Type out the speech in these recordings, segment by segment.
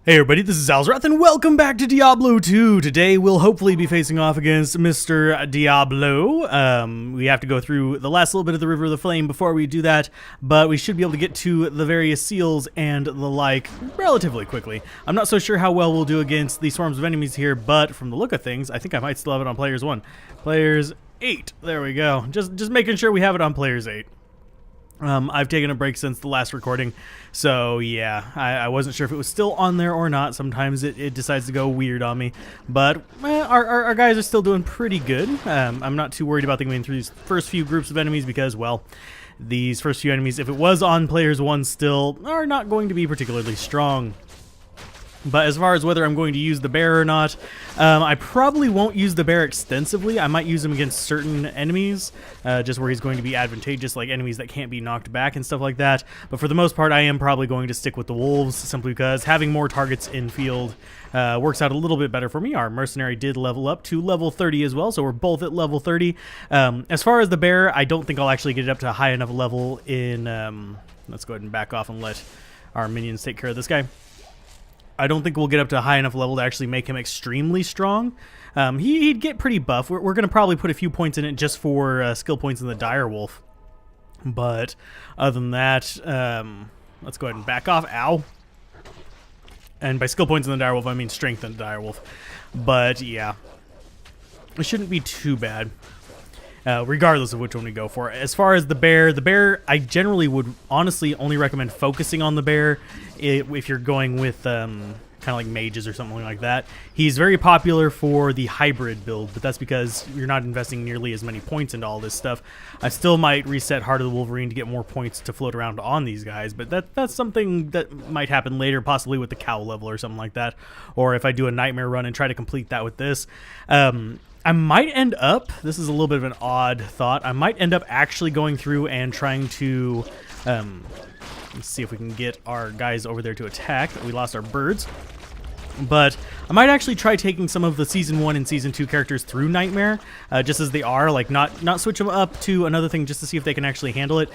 Hey everybody, this is Alzorath and welcome back to Diablo 2. Today we'll hopefully be facing off against Mr. Diablo. We have to go through the last little bit of the River of the Flame before we do that, but we should be able to get to the various seals and the like relatively quickly. I'm not so sure how well we'll do against the swarms of enemies here, but from the look of things, I think I might still have it on Players 1. Players 8, there we go. Just making sure we have it on Players 8. I've taken a break since the last recording, so yeah, I wasn't sure if it was still on there or not. Sometimes it decides to go weird on me, but our guys are still doing pretty good. I'm not too worried about them going through these first few groups of enemies because, well, these first few enemies, if it was on Players 1 still, are not going to be particularly strong. But as far as whether I'm going to use the bear or not, I probably won't use the bear extensively. I might use him against certain enemies, just where he's going to be advantageous, like enemies that can't be knocked back and stuff like that. But for the most part, I am probably going to stick with the wolves, simply because having more targets in field works out a little bit better for me. Our mercenary did level up to level 30 as well, so we're both at level 30. As far as the bear, I don't think I'll actually get it up to a high enough level in... let's go ahead and back off and let our minions take care of this guy. I don't think we'll get up to a high enough level to actually make him extremely strong. He'd get pretty buff. We're going to probably put a few points in it just for skill points in the dire wolf. But other than that, let's go ahead and back off. Ow. And by skill points in the dire wolf, I mean strength in the dire wolf. But yeah, it shouldn't be too bad. Regardless of which one we go for. As far as the bear, I generally would honestly only recommend focusing on the bear if you're going with kind of like mages or something like that. He's very popular for the hybrid build, but that's because you're not investing nearly as many points into all this stuff. I still might reset Heart of the Wolverine to get more points to float around on these guys, but that's something that might happen later, possibly with the cow level or something like that, or if I do a nightmare run and try to complete that with this. I might end up, this is a little bit of an odd thought, I might end up actually going through and trying to, let's see if we can get our guys over there to attack. We lost our birds. But I might actually try taking some of the Season 1 and Season 2 characters through Nightmare, just as they are, like not switch them up to another thing just to see if they can actually handle it.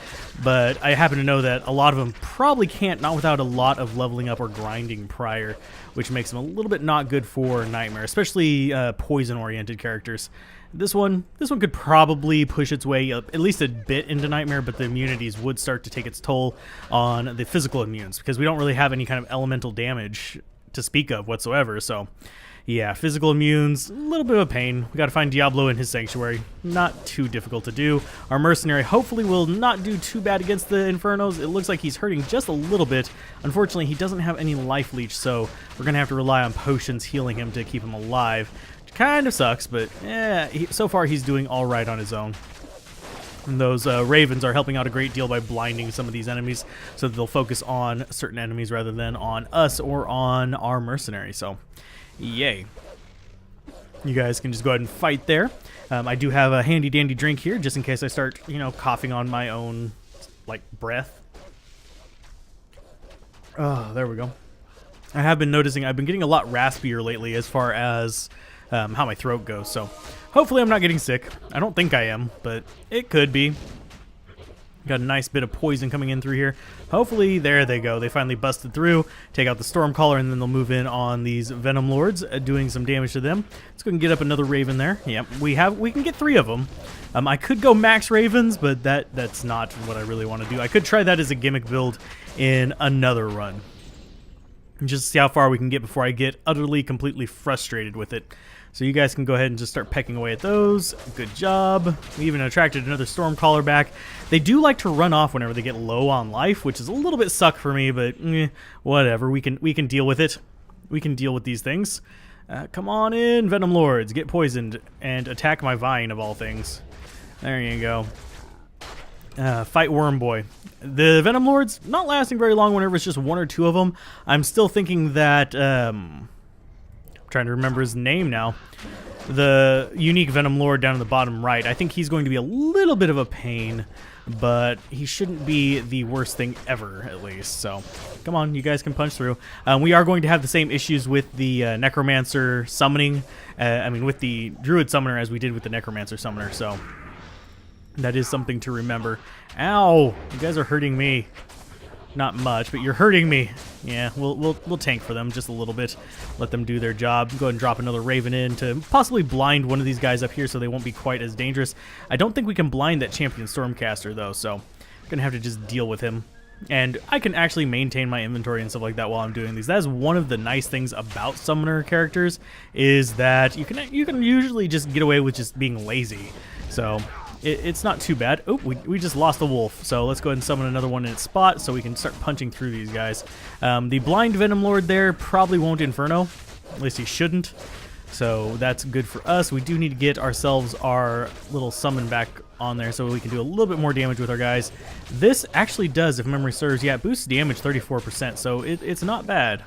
But I happen to know that a lot of them probably can't, not without a lot of leveling up or grinding prior, which makes them a little bit not good for Nightmare, especially poison-oriented characters. This one could probably push its way up at least a bit into Nightmare, but the immunities would start to take its toll on the physical immunes, because we don't really have any kind of elemental damage to speak of whatsoever. So yeah, physical immunes, a little bit of a pain. We got to find Diablo in his sanctuary. Not too difficult to do. Our mercenary hopefully will not do too bad against the Infernos. It looks like he's hurting just a little bit. Unfortunately, he doesn't have any life leech, so we're going to have to rely on potions healing him to keep him alive. Which kind of sucks, but so far he's doing all right on his own. And those ravens are helping out a great deal by blinding some of these enemies so that they'll focus on certain enemies rather than on us or on our mercenary. So, yay. You guys can just go ahead and fight there. I do have a handy dandy drink here just in case I start, coughing on my own, breath. Oh, there we go. I have been noticing I've been getting a lot raspier lately as far as how my throat goes, so hopefully I'm not getting sick. I don't think I am, but it could be. Got a nice bit of poison coming in through here. Hopefully, there they go. They finally busted through, take out the Stormcaller, and then they'll move in on these Venom Lords, doing some damage to them. Let's go and get up another Raven there. Yep, we can get 3 of them. I could go max Ravens, but that's not what I really want to do. I could try that as a gimmick build in another run. Just see how far we can get before I get utterly, completely frustrated with it. So you guys can go ahead and just start pecking away at those. Good job. We even attracted another Stormcaller back. They do like to run off whenever they get low on life, which is a little bit suck for me, but whatever. We can deal with it. We can deal with these things. Come on in, Venom Lords. Get poisoned and attack my vine of all things. There you go. Fight Worm Boy. The Venom Lords, not lasting very long whenever it's just 1 or 2 of them. I'm still thinking that... trying to remember his name now. The unique Venom Lord down in the bottom right. I think he's going to be a little bit of a pain, but he shouldn't be the worst thing ever, at least. So, come on, you guys can punch through. We are going to have the same issues with the Necromancer summoning. With the Druid Summoner as we did with the Necromancer Summoner. So, that is something to remember. Ow! You guys are hurting me. Not much, but you're hurting me. Yeah, we'll tank for them just a little bit. Let them do their job. Go ahead and drop another Raven in to possibly blind one of these guys up here so they won't be quite as dangerous. I don't think we can blind that champion Stormcaster though, so I'm gonna have to just deal with him. And I can actually maintain my inventory and stuff like that while I'm doing these. That is one of the nice things about summoner characters, is that you can usually just get away with just being lazy. So it's not too bad. Oh, we just lost the wolf, so let's go ahead and summon another one in its spot so we can start punching through these guys. The blind Venom Lord there probably won't Inferno, at least he shouldn't, so that's good for us. We do need to get ourselves our little summon back on there so we can do a little bit more damage with our guys. This actually does, if memory serves, yeah, it boosts damage 34%, so it's not bad.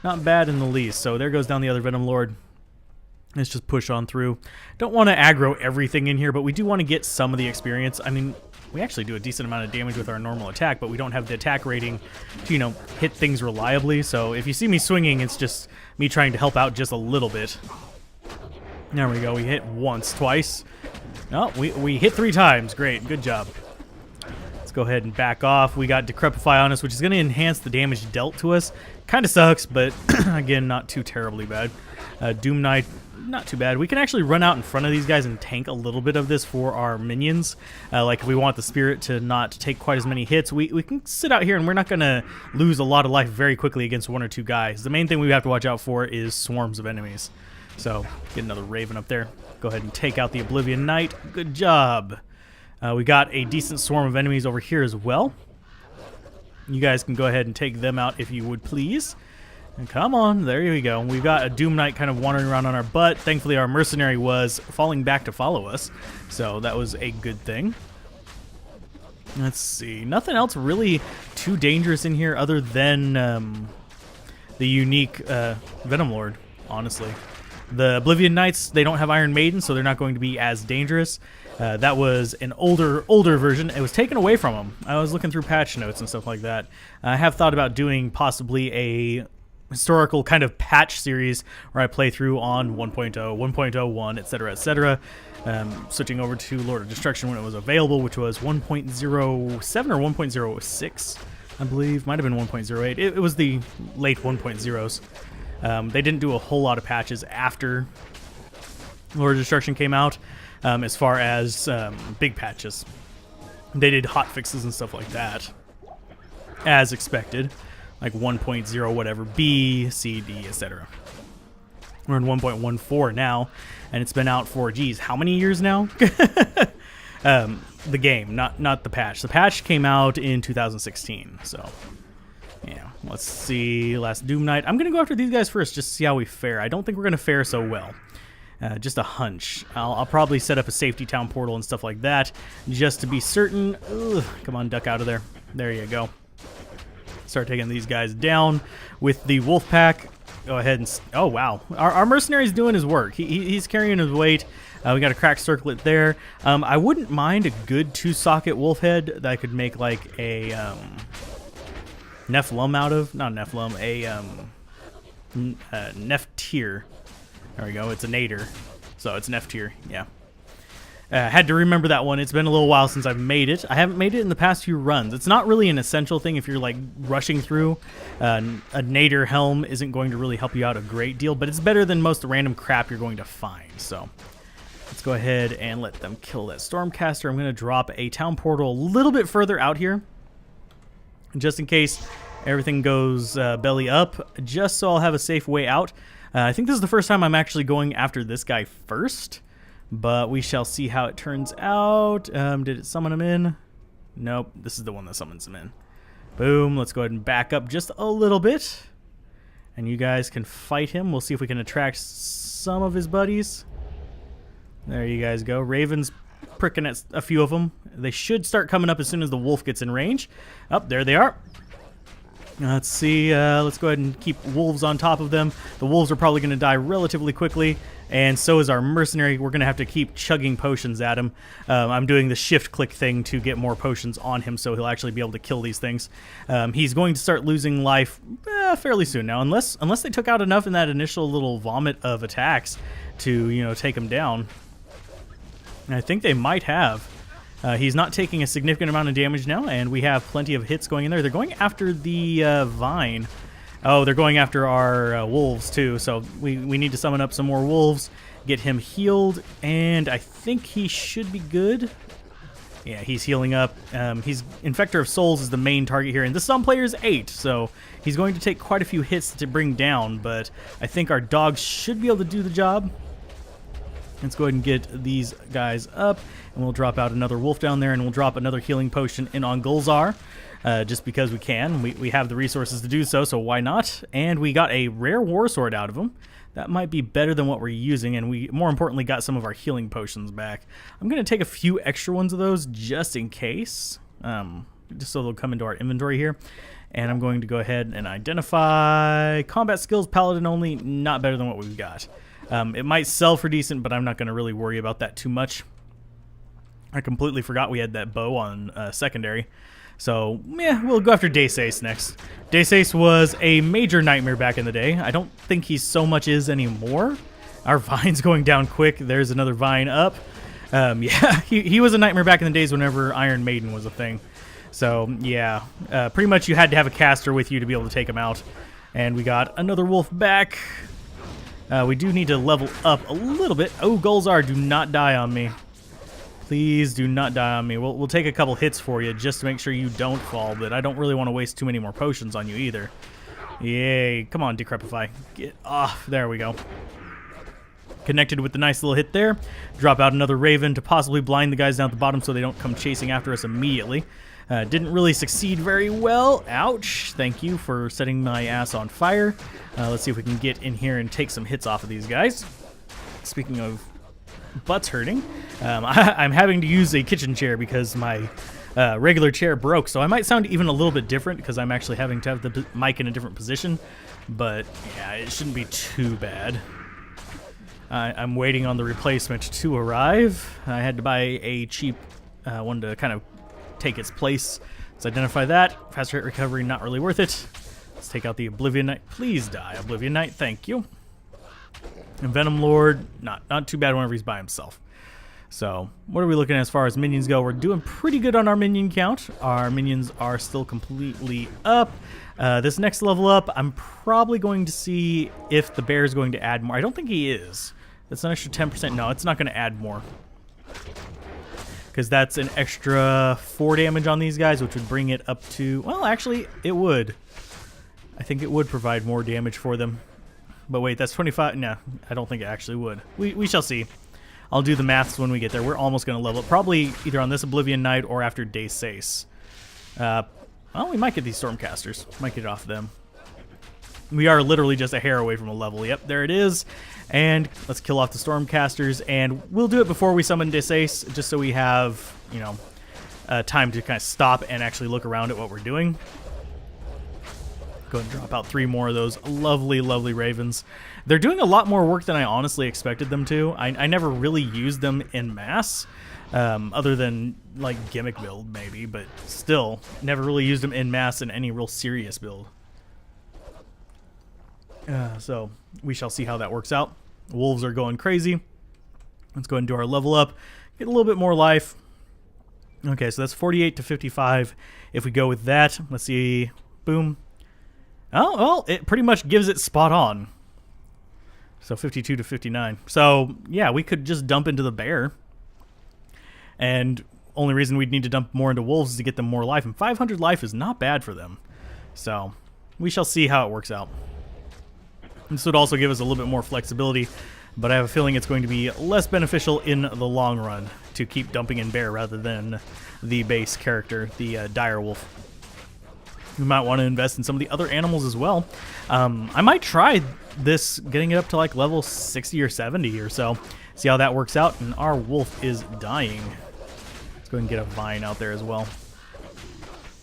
Not bad in the least. So there goes down the other Venom Lord. Let's just push on through. Don't want to aggro everything in here, but we do want to get some of the experience. I mean, we actually do a decent amount of damage with our normal attack, but we don't have the attack rating to, you know, hit things reliably. So if you see me swinging, it's just me trying to help out just a little bit. There we go. We hit once, twice. No, we hit 3 times. Great. Good job. Let's go ahead and back off. We got Decrepify on us, which is going to enhance the damage dealt to us. Kind of sucks, but again, not too terribly bad. Doom Knight, not too bad. We can actually run out in front of these guys and tank a little bit of this for our minions. Like if we want the spirit to not take quite as many hits, we can sit out here and we're not going to lose a lot of life very quickly against 1 or 2 guys. The main thing we have to watch out for is swarms of enemies. So get another Raven up there. Go ahead and take out the Oblivion Knight. Good job. We got a decent swarm of enemies over here as well. You guys can go ahead and take them out if you would please. And come on, there you go. We've got a Doom Knight kind of wandering around on our butt. Thankfully, our mercenary was falling back to follow us, so that was a good thing. Let's see. Nothing else really too dangerous in here other than the unique Venom Lord, honestly. The Oblivion Knights, they don't have Iron Maiden, so they're not going to be as dangerous. That was an older version. It was taken away from them. I was looking through patch notes and stuff like that. I have thought about doing possibly a historical kind of patch series where I play through on 1.0, 1.01, etc., etc. Switching over to Lord of Destruction when it was available, which was 1.07 or 1.06, I believe. Might have been 1.08. It was the late 1.0s. They didn't do a whole lot of patches after Lord of Destruction came out, as far as big patches. They did hot fixes and stuff like that, as expected, like 1.0 whatever, B, C, D, etc. We're in 1.14 now, and it's been out for, geez, how many years now? The game, not the patch. The patch came out in 2016, so yeah. Let's see, last Doom Knight. I'm going to go after these guys first just to see how we fare. I don't think we're going to fare so well. Just a hunch. I'll probably set up a safety town portal and stuff like that just to be certain. Ugh, come on, duck out of there. There you go. Start taking these guys down with the wolf pack. Go ahead and... Oh, wow. Our mercenary's doing his work. He's carrying his weight. We got a cracked circlet there. I wouldn't mind a good 2-socket wolf head that I could make like a... Nephilim out of, not Nephilim, a Nephtir. There we go. It's a nader, so it's Nephtir. Yeah. Had to remember that one. It's been a little while since I've made it. I haven't made it in the past few runs. It's not really an essential thing if you're like rushing through. A nader helm isn't going to really help you out a great deal, but it's better than most random crap you're going to find. So let's go ahead and let them kill that Stormcaster. I'm going to drop a town portal a little bit further out here, just in case everything goes belly up, just so I'll have a safe way out. I think this is the first time I'm actually going after this guy first, but we shall see how it turns out. Did it summon him in? Nope, this is the one that summons him in. Boom, let's go ahead and back up just a little bit, and you guys can fight him. We'll see if we can attract some of his buddies. There you guys go. Raven's pricking at a few of them. They should start coming up as soon as the wolf gets in range. Oh, there they are. Let's see. Let's go ahead and keep wolves on top of them. The wolves are probably going to die relatively quickly, and so is our mercenary. We're going to have to keep chugging potions at him. I'm doing the shift-click thing to get more potions on him, so he'll actually be able to kill these things. He's going to start losing life fairly soon now, unless they took out enough in that initial little vomit of attacks to, you know, take him down. And I think they might have. He's not taking a significant amount of damage now, and we have plenty of hits going in there. They're going after the vine. Oh, they're going after our wolves too, so we need to summon up some more wolves, get him healed, and I think he should be good. Yeah, he's healing up. He's Infector of Souls is the main target here, and this Sun player is 8, so he's going to take quite a few hits to bring down, but I think our dogs should be able to do the job. Let's go ahead and get these guys up, and we'll drop out another wolf down there, and we'll drop another healing potion in on Gulzar, just because we can. We have the resources to do so, so why not? And we got a rare war sword out of him. That might be better than what we're using, and we, more importantly, got some of our healing potions back. I'm going to take a few extra ones of those just in case, just so they'll come into our inventory here. And I'm going to go ahead and identify combat skills, paladin only, not better than what we've got. It might sell for decent, but I'm not going to really worry about that too much. I completely forgot we had that bow on secondary. So, yeah, we'll go after Daysace next. Daysace was a major nightmare back in the day. I don't think he so much is anymore. Our vine's going down quick. There's another vine up. Yeah, he was a nightmare back in the days whenever Iron Maiden was a thing. So, yeah, pretty much you had to have a caster with you to be able to take him out. And we got another wolf back. We do need to level up a little bit. Oh, Gulzar, do not die on me. Please do not die on me. We'll take a couple hits for you just to make sure you don't fall, but I don't really want to waste too many more potions on you either. Yay. Come on, Decrepify. Get off. There we go. Connected with the nice little hit there. Drop out another Raven to possibly blind the guys down at the bottom so they don't come chasing after us immediately. Didn't really succeed very well. Ouch. Thank you for setting my ass on fire. Let's see if we can get in here and take some hits off of these guys. Speaking of butts hurting, I'm having to use a kitchen chair because my regular chair broke, so I might sound even a little bit different because I'm actually having to have the mic in a different position, but yeah, it shouldn't be too bad. I'm waiting on the replacement to arrive. I had to buy a cheap one to kind of take its place. Let's identify that. Fast rate recovery, not really worth it. Let's take out the Oblivion Knight. Please die, Oblivion Knight. Thank you. And Venom Lord, not too bad whenever he's by himself. So, what are we looking at as far as minions go? We're doing pretty good on our minion count. Our minions are still completely up. This next level up, I'm probably going to see if the bear is going to add more. I don't think he is. That's an extra 10%. No, it's not going to add more. Because that's an extra 4 damage on these guys, which would bring it up to... Well, actually, it would. I think it would provide more damage for them. But wait, that's 25. No, I don't think it actually would. We shall see. I'll do the maths when we get there. We're almost going to level up. Probably either on this Oblivion Knight or after Daysace. Well, we might get these Stormcasters. Might get it off them. We are literally just a hair away from a level. Yep, there it is. And let's kill off the Stormcasters. And we'll do it before we summon Daysace, just so we have, you know, time to kind of stop and actually look around at what we're doing. Go ahead and drop out 3 more of those lovely, lovely ravens. They're doing a lot more work than I honestly expected them to. I never really used them en masse, other than like gimmick build maybe, but still never really used them en masse in any real serious build. So we shall see how that works out. Wolves are going crazy. Let's go ahead and do our level up. Get a little bit more life. Okay, so that's 48 to 55. If we go with that, let's see. Boom. Oh, well, it pretty much gives it spot on. So 52 to 59. So, yeah, we could just dump into the bear. And only reason we'd need to dump more into wolves is to get them more life. And 500 life is not bad for them. So, we shall see how it works out. This would also give us a little bit more flexibility, but I have a feeling it's going to be less beneficial in the long run to keep dumping in bear rather than the base character, the direwolf. We might want to invest in some of the other animals as well. I might try this, getting it up to like level 60 or 70 or so. See how that works out. And our wolf is dying. Let's go ahead and get a vine out there as well.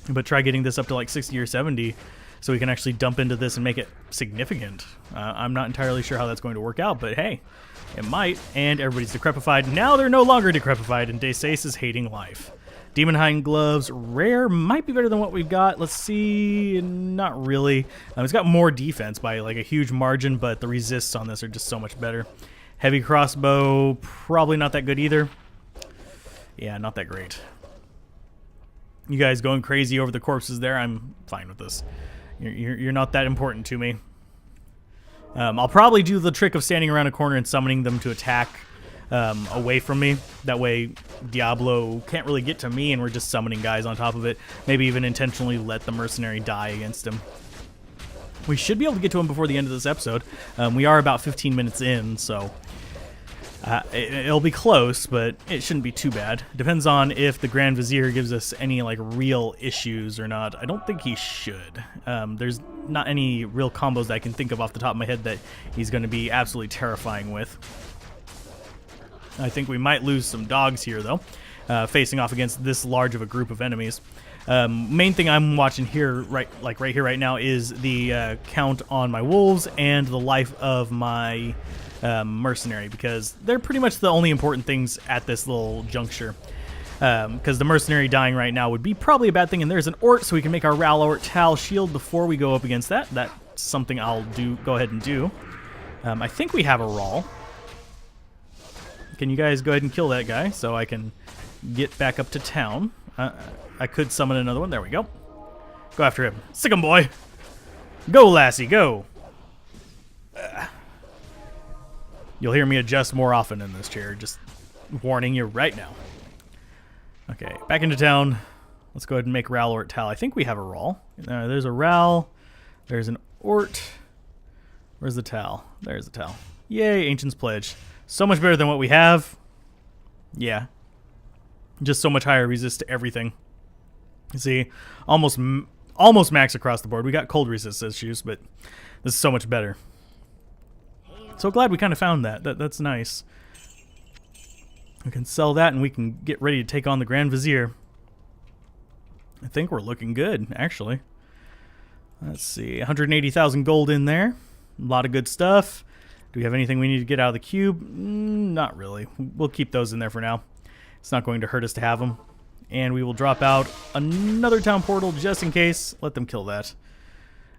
But try getting this up to like 60 or 70 so we can actually dump into this and make it significant. I'm not entirely sure how that's going to work out, but hey, it might. And everybody's decrepified. Now they're no longer decrepified, and Daysace is hating life. Demon Hind Gloves, rare, might be better than what we've got. Let's see, not really. It's got more defense by like a huge margin, but the resists on this are just so much better. Heavy Crossbow, probably not that good either. Yeah, not that great. You guys going crazy over the corpses there? I'm fine with this. You're not that important to me. I'll probably do the trick of standing around a corner and summoning them to attack away from me. That way Diablo can't really get to me and we're just summoning guys on top of it. Maybe even intentionally let the mercenary die against him. We should be able to get to him before the end of this episode. We are about 15 minutes in, so it'll be close, but it shouldn't be too bad. Depends on if the Grand Vizier gives us any like real issues or not. I don't think he should. There's not any real combos that I can think of off the top of my head that he's going to be absolutely terrifying with. I think we might lose some dogs here, though, facing off against this large of a group of enemies. Main thing I'm watching here, right here, right now, is the count on my wolves and the life of my mercenary, because they're pretty much the only important things at this little juncture. Because the mercenary dying right now would be probably a bad thing, and there's an Ort, so we can make our Ralort Tal shield before we go up against that. That's something I'll go ahead and do. I think we have a Rawl. Can you guys go ahead and kill that guy so I can get back up to town? I could summon another one. There we go. Go after him. Sick him, boy. Go, lassie, go. You'll hear me adjust more often in this chair. Just warning you right now. Okay, back into town. Let's go ahead and make Ralort Tal. I think we have a Rawl. There's a Ral. There's an Ort. Where's the Tal? There's the Tal. Yay, Ancient's Pledge. So much better than what we have. Yeah. Just so much higher resist to everything. You see, almost max across the board. We got cold resist issues, but this is so much better. So glad we kind of found that. That's nice. We can sell that and we can get ready to take on the Grand Vizier. I think we're looking good, actually. Let's see, 180,000 gold in there. A lot of good stuff. Do we have anything we need to get out of the cube? Not really. We'll keep those in there for now. It's not going to hurt us to have them. And we will drop out another town portal just in case. Let them kill that.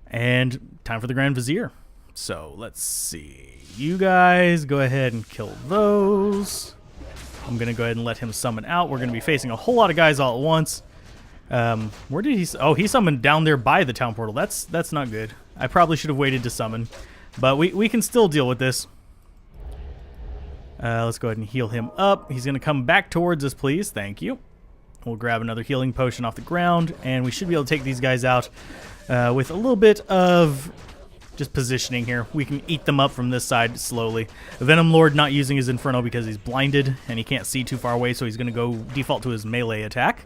And time for the Grand Vizier. So let's see. You guys go ahead and kill those. I'm going to go ahead and let him summon out. We're going to be facing a whole lot of guys all at once. Where did he... Oh, he summoned down there by the town portal. That's not good. I probably should have waited to summon. But we can still deal with this. Let's go ahead and heal him up. He's going to come back towards us, please. Thank you. We'll grab another healing potion off the ground, and we should be able to take these guys out with a little bit of just positioning here. We can eat them up from this side slowly. Venom Lord not using his Inferno because he's blinded, and he can't see too far away, so he's going to go default to his melee attack.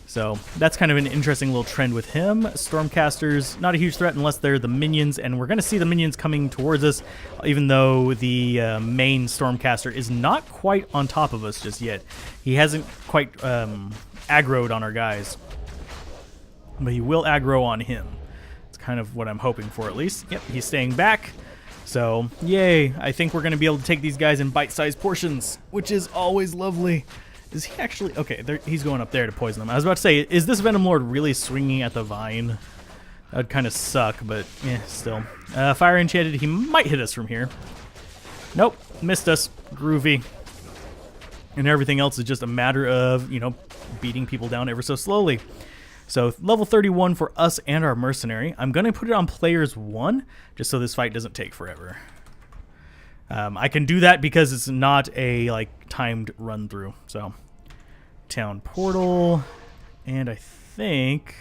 So that's kind of an interesting little trend with him. Stormcasters, not a huge threat unless they're the minions, and we're going to see the minions coming towards us, even though the main Stormcaster is not quite on top of us just yet. He hasn't quite aggroed on our guys, but he will aggro on him. It's kind of what I'm hoping for, at least. Yep, he's staying back. So, yay. I think we're going to be able to take these guys in bite-sized portions, which is always lovely. Is he actually... Okay, he's going up there to poison them. I was about to say, is this Venom Lord really swinging at the vine? That would kind of suck, but still. Fire Enchanted, he might hit us from here. Nope, missed us. Groovy. And everything else is just a matter of, you know, beating people down ever so slowly. So, level 31 for us and our mercenary. I'm going to put it on players 1, just so this fight doesn't take forever. I can do that because it's not a timed run through. So, town portal, and I think,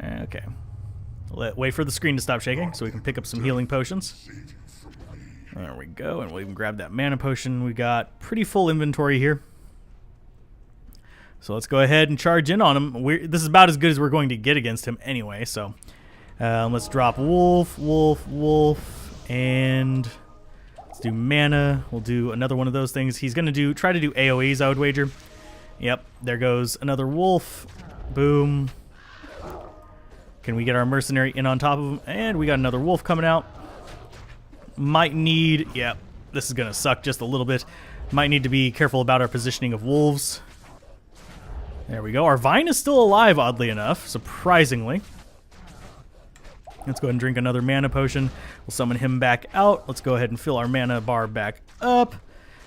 okay, wait for the screen to stop shaking so we can pick up some healing potions. There we go, and we'll even grab that mana potion. We got pretty full inventory here. So let's go ahead and charge in on him. This is about as good as we're going to get against him anyway. So let's drop Wolf, Wolf, Wolf. And let's do mana. We'll do another one of those things. He's going to try to do AoEs, I would wager. Yep, there goes another wolf. Boom. Can we get our mercenary in on top of him? And we got another wolf coming out. Might need... Yep, this is going to suck just a little bit. Might need to be careful about our positioning of wolves. There we go. Our vine is still alive, oddly enough, surprisingly. Let's go ahead and drink another mana potion. We'll summon him back out. Let's go ahead and fill our mana bar back up.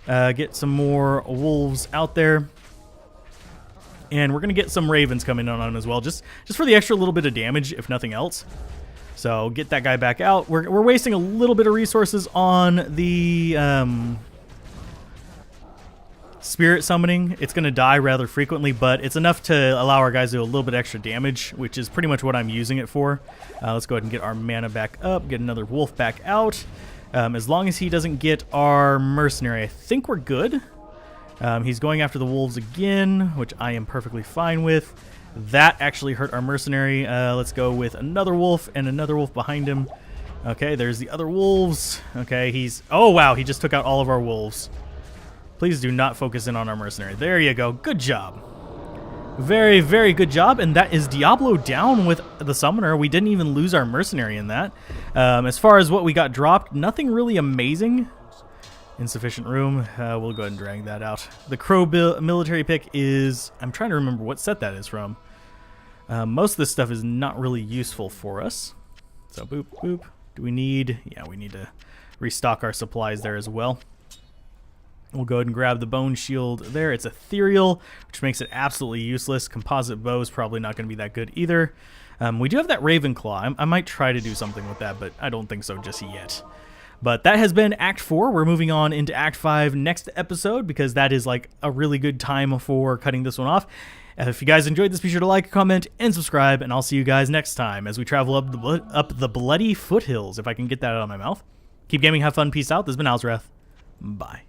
get some more wolves out there. And we're going to get some ravens coming on as well, just for the extra little bit of damage, if nothing else. So get that guy back out. We're wasting a little bit of resources on the spirit summoning. It's going to die rather frequently, but it's enough to allow our guys to do a little bit extra damage, which is pretty much what I'm using it for. Let's go ahead and get our mana back up, get another wolf back out. As long as he doesn't get our mercenary, I think we're good. He's going after the wolves again, which I am perfectly fine with. That actually hurt our mercenary. Let's go with another wolf and another wolf behind him. Okay, there's the other wolves. Okay, he's... Oh, wow, he just took out all of our wolves. Please do not focus in on our mercenary. There you go. Good job. Very, very good job. And that is Diablo down with the summoner. We didn't even lose our mercenary in that. As far as what we got dropped, nothing really amazing. Insufficient room. We'll go ahead and drag that out. The crow military pick is... I'm trying to remember what set that is from. Most of this stuff is not really useful for us. So boop, boop. Do we need... Yeah, we need to restock our supplies there as well. We'll go ahead and grab the bone shield there. It's ethereal, which makes it absolutely useless. Composite bow is probably not going to be that good either. We do have that raven claw. I might try to do something with that, but I don't think so just yet. But that has been Act 4. We're moving on into Act 5 next episode, because that is like a really good time for cutting this one off. If you guys enjoyed this, be sure to like, comment, and subscribe, and I'll see you guys next time as we travel up the bloody foothills, if I can get that out of my mouth. Keep gaming, have fun, peace out. This has been Alzorath. Bye.